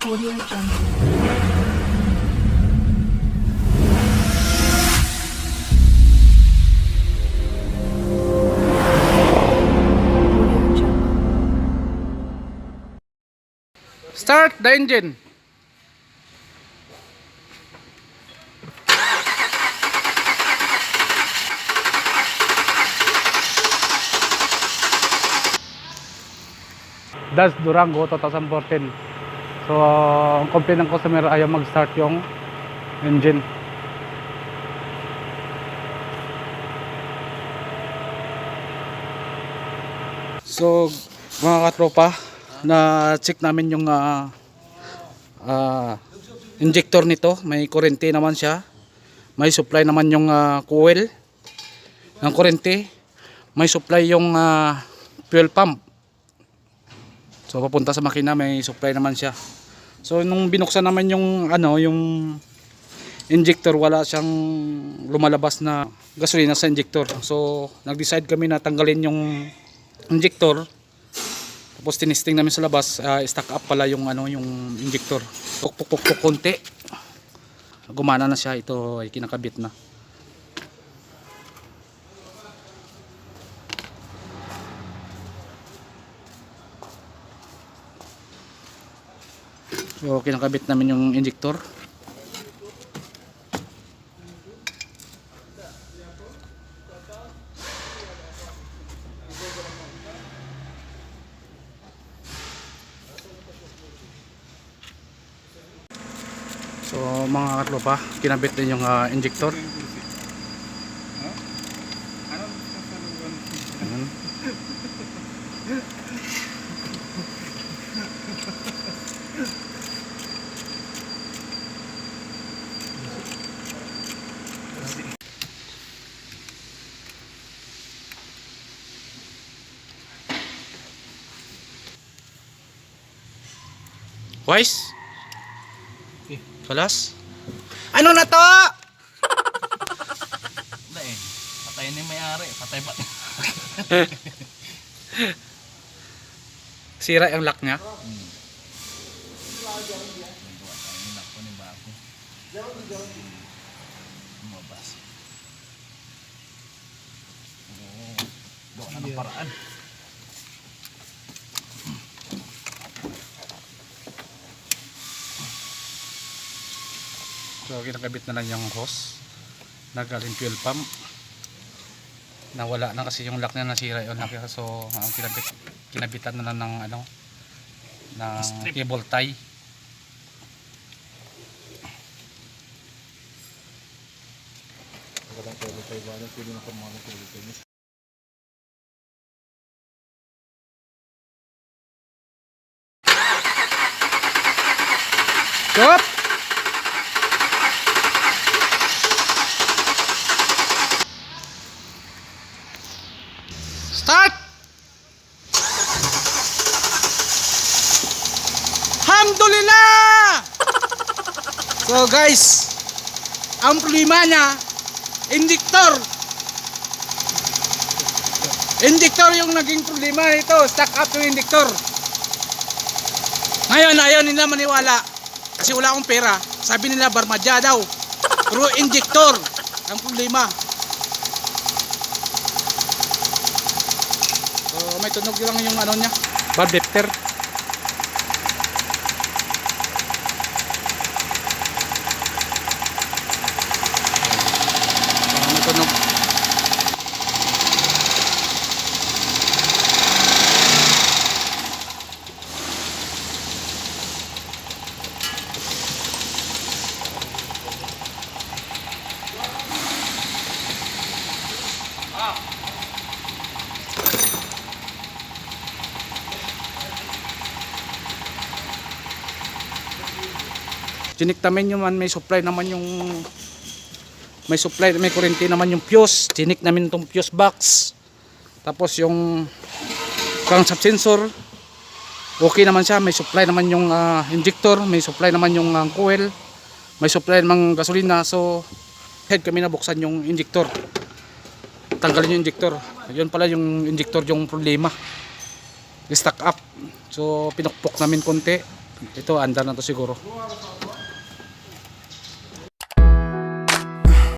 Audio Jungle. Audio Jungle. Start the engine. Das Durango 2014. So, ang complaint ng customer ayaw mag-start yung engine. So, mga katropa, na-check namin yung injector nito. May kurente naman siya. May supply naman yung coil ng kurente. May supply yung fuel pump. So papunta sa makina, may supply naman siya. So nung binuksan naman yung yung injector, wala siyang lumalabas na gasolina sa injector. So nag-decide kami na tanggalin yung injector. Tapos tinisting namin sa labas, stack up pala yung yung injector. Puk konti. Gumana na siya, ito ay kinakabit na. So kinakabit namin yung injector. So mga katlopa, kinabit din yung injector. Wise? Kalas? Ano na to? Dahil, patay na yung may-ari. Patay ba? Sira yung lock niya. Lumabas. Gawa na ng paraan. So kinakabit na lang yung hose na galing fuel pump. Nawala na kasi yung lock niya, nasira yung lock niya. So ang kinabitan na lang ng ng cable tie. Stop! Start! Alhamdulillah! So guys, ang problema niya, injector. Injector yung naging problema nito. Stuck up yung injector. Ngayon, ayaw nila maniwala. Kasi wala akong pera. Sabi nila barmadya daw. Pero injector ang problema. So may tunog lang yung niya, valve lifter. May tunog. Chinik namin yung may supply naman yung may kurente naman yung fuse. Chinik namin itong fuse box. Tapos yung crankshaft sensor, okay naman siya. May supply naman yung injector, may supply naman yung coil, may supply naman gasolina. So head kami na buksan yung injector, tanggalin yung injector. Yun pala yung injector yung problema, stack up. So pinukpok namin konti, Ito, andar na to siguro.